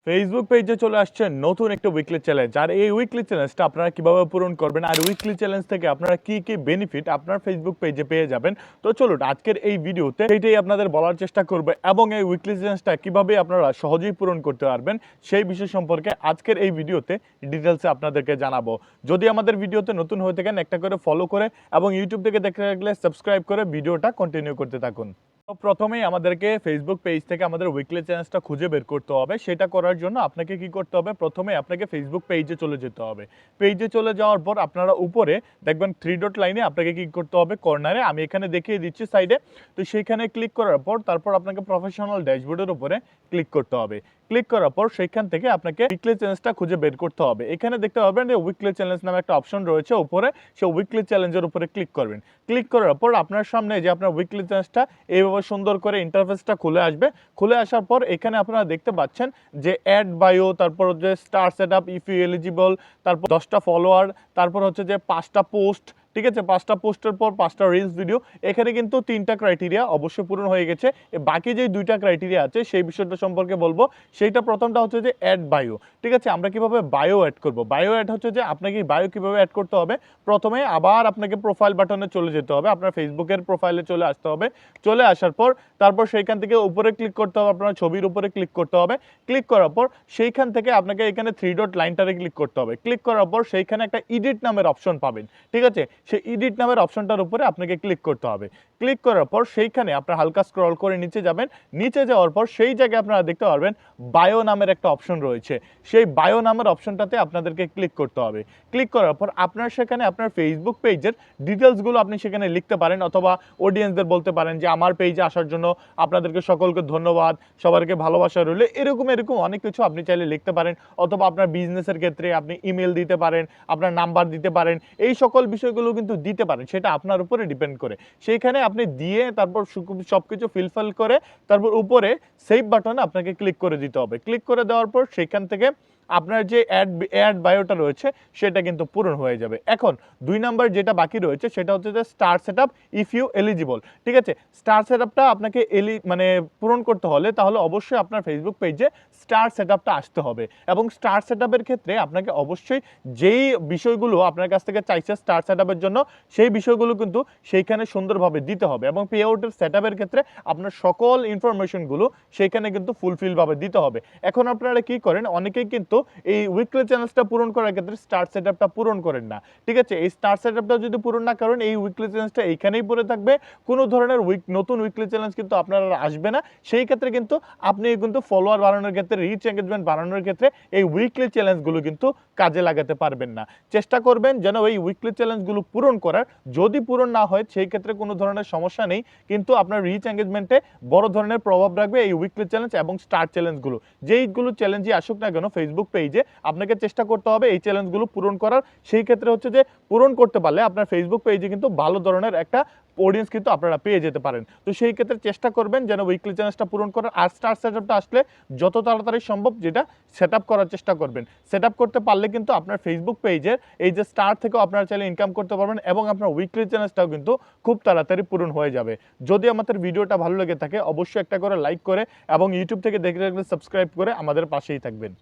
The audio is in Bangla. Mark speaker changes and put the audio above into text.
Speaker 1: ফেসবুক পেজে চলে আসছে নতুন একটা উইকলি চ্যালেঞ্জ। আর এই উইকলি চ্যালেঞ্জটা আপনারা কিভাবে পূরণ করবেন আর উইকলি চ্যালেঞ্জ থেকে আপনারা কি কি বেনিফিট আপনার ফেসবুক পেজে পেয়ে যাবেন। তো চলুন আজকের এই ভিডিওতে সেইটাই আপনাদের বলার চেষ্টা করব এবং এই উইকলি চ্যালেঞ্জটা কিভাবে আপনারা সহজেই পূরণ করতে পারবেন সেই বিষয় সম্পর্কে আজকের এই ভিডিওতে ডিটেলসে আপনাদেরকে জানাবো। যদি আমাদের ভিডিওতে নতুন হয়ে থাকেন একটা করে ফলো করে এবং ইউটিউব থেকে দেখতে থাকলে সাবস্ক্রাইব করে ভিডিওটা কন্টিনিউ করতে থাকুন। তো প্রথমেই আমাদেরকে ফেসবুক পেজ থেকে আমাদের উইকলি চ্যালেঞ্জটা খুঁজে বের করতে হবে। সেটা করার জন্য আপনাকে কি করতে হবে, প্রথমে আপনাকে ফেসবুক পেজে চলে যেতে হবে। পেজে চলে যাওয়ার পর আপনারা উপরে দেখবেন 3 ডট লাইনে আপনাকে কি করতে হবে, কর্নারে আমি এখানে দেখিয়ে দিচ্ছি সাইডে, তো সেইখানে ক্লিক করার পর তারপর আপনাকে প্রফেশনাল ড্যাশবোর্ডের উপরে ক্লিক করতে হবে। ক্লিক করার পর সেইখান থেকে আপনাকে উইকলি চ্যালেঞ্জটা খুঁজে বের করতে হবে। এখানে দেখতে পাবেন যে উইকলি চ্যালেঞ্জ নামে একটা অপশন রয়েছে উপরে, সেই উইকলি চ্যালেঞ্জের উপরে ক্লিক করবেন। ক্লিক করার পর আপনার সামনে যে আপনার উইকলি চ্যালেঞ্জটা এইভাবে সুন্দর করে ইন্টারফেসটা খুলে আসবে। খুলে আসার পর এখানে আপনারা দেখতে পাচ্ছেন যে অ্যাড বায়ো, তারপর যে star setup if you eligible, তারপর 10টা ফলোয়ার, তারপর হচ্ছে যে 5টা পোস্ট, ঠিক আছে, 5টা পোস্টের পর 5টা রিলস ভিডিও। এখানে কিন্তু 3টা ক্রাইটেরিয়া অবশ্যই পূরণ হয়ে গেছে। বাকি যে 2টা ক্রাইটেরিয়া আছে সেই বিষয়টা সম্পর্কে বলবো। সেইটা প্রথমটা হচ্ছে যে অ্যাড বায়ো, ঠিক আছে। আমরা কিভাবে বায়ো অ্যাড করব, বায়ো অ্যাড হচ্ছে যে আপনাকে বায়ো কিভাবে অ্যাড করতে হবে, প্রথমে আবার আপনাকে প্রোফাইল বাটনে চলে যেতে হবে, আপনার ফেসবুকের প্রোফাইলে চলে আসতে হবে। চলে আসার পর তারপর সেইখান থেকে উপরে ক্লিক করতে হবে, আপনার ছবির উপরে ক্লিক করতে হবে। ক্লিক করার পর সেইখান থেকে আপনাকে এখানে 3 ডট লাইনটারে ক্লিক করতে হবে। ক্লিক করার পর সেইখানে একটা এডিট নামের অপশন পাবেন, ঠিক আছে। সেই এডিট নামের অপশনটার উপরে আপনাকে ক্লিক করতে হবে। ক্লিক করার পর সেইখানে আপনার হালকা স্ক্রল করে নিচে যাবেন। নিচে যাওয়ার পর সেই জায়গায় আপনারা দেখতে পারবেন বায়ো নামের একটা অপশন রয়েছে। সেই বায়ো নামের অপশনটাতে আপনাদেরকে ক্লিক করতে হবে। ক্লিক করার পর আপনার সেখানে আপনার ফেসবুক পেজের ডিটেলসগুলো আপনি সেখানে লিখতে পারেন, অথবা অডিয়েন্সদের বলতে পারেন যে আমার পেজে আসার জন্য আপনাদেরকে সকলকে ধন্যবাদ, সবাইকে ভালোবাসা রইল, এরকম এরকম অনেক কিছু আপনি চাইলে লিখতে পারেন। অথবা আপনার বিজনেসের ক্ষেত্রে আপনি ইমেল দিতে পারেন, আপনার নাম্বার দিতে পারেন, এই সকল বিষয়গুলো কিন্তু দিতে পারেন, সেটা আপনার উপরে ডিপেন্ড করে। সেইখানে আপনি দিয়ে তারপর সবকিছু ফিলফিল করে তারপর উপরে সেভ বাটনে আপনাকে ক্লিক করে দিতে হবে। ক্লিক করে দেওয়ার পর সেখান থেকে আপনার যে অ্যাড বায়োটা রয়েছে সেটা কিন্তু পূরণ হয়ে যাবে। এখন 2 নাম্বার যেটা বাকি রয়েছে সেটা হচ্ছে যে star setup if you eligible, ঠিক আছে। স্টার সেটআপটা আপনাকে পূরণ করতে হলে তাহলে অবশ্যই আপনার ফেসবুক পেজে স্টার সেটআপটা আসতে হবে। এবং স্টার সেটআপের ক্ষেত্রে আপনাকে অবশ্যই যেই বিষয়গুলো আপনার কাছ থেকে চাইছে স্টার সেটআপের জন্য সেই বিষয়গুলো কিন্তু সেইখানে সুন্দরভাবে দিতে হবে। এবং পে আউটের সেটআপের ক্ষেত্রে আপনার সকল ইনফরমেশনগুলো সেইখানে কিন্তু ফুলফিলভাবে দিতে হবে। এখন আপনারা কি করেন, অনেকেই কিন্তু এই উইকলি চ্যালেঞ্জটা পূরণ করার ক্ষেত্রে স্টার সেটআপটা পূরণ করেন না, ঠিক আছে। এই স্টার সেটআপটা যদি পূরণ না করেন এই উইকলি চ্যালেঞ্জটা এইখানেই পড়ে থাকবে, কোনো ধরনের নতুন উইকলি চ্যালেঞ্জ কিন্তু আপনার আসবে না। সেই ক্ষেত্রে কিন্তু আপনি কিন্তু ফলোয়ার বাড়ানোর ক্ষেত্রে, রিচ এঙ্গেজমেন্ট বাড়ানোর ক্ষেত্রে এই উইকলি চ্যালেঞ্জগুলো কিন্তু কাজে লাগাতে পারবেন না। চেষ্টা করবেন যেন এই উইকলি চ্যালেঞ্জগুলো পূরণ করার। যদি পূরণ না হয় সেই ক্ষেত্রে কোনো ধরনের সমস্যা নেই, কিন্তু আপনার রিচ এঙ্গেজমেন্টে বড় ধরনের প্রভাব রাখবে এই উইকলি চ্যালেঞ্জ এবং স্টার চ্যালেঞ্জগুলো। যেইগুলো চ্যালেঞ্জই আসুক না কেন ফেসবুক পেজে আপনাকে চেষ্টা করতে হবে এই চ্যালেঞ্জগুলো পূরণ করার। সেই ক্ষেত্রে হচ্ছে যে পূরণ করতে পারলে আপনার ফেসবুক পেজে কিন্তু ভালো ধরনের একটা অডিয়েন্স কিন্তু আপনারা পেয়ে যেতে পারেন। তো সেই ক্ষেত্রে চেষ্টা করবেন যেন উইকলি চ্যালেঞ্জটা পূরণ করার। আর স্টার সেটআপটা আসলে যত তাড়াতাড়ি সম্ভব যেটা সেটআপ করার চেষ্টা করবেন। সেটআপ করতে পারলে কিন্তু আপনার ফেসবুক পেজের এই যে স্টার থেকেও আপনারা চাইলে ইনকাম করতে পারবেন এবং আপনার উইকলি চ্যালেঞ্জটাও কিন্তু খুব তাড়াতাড়ি পূরণ হয়ে যাবে। যদি আমাদের ভিডিওটা ভালো লেগে থাকে অবশ্যই একটা করে লাইক করে এবং ইউটিউব থেকে দেখে রাখলে সাবস্ক্রাইব করে আমাদের পাশেই থাকবেন।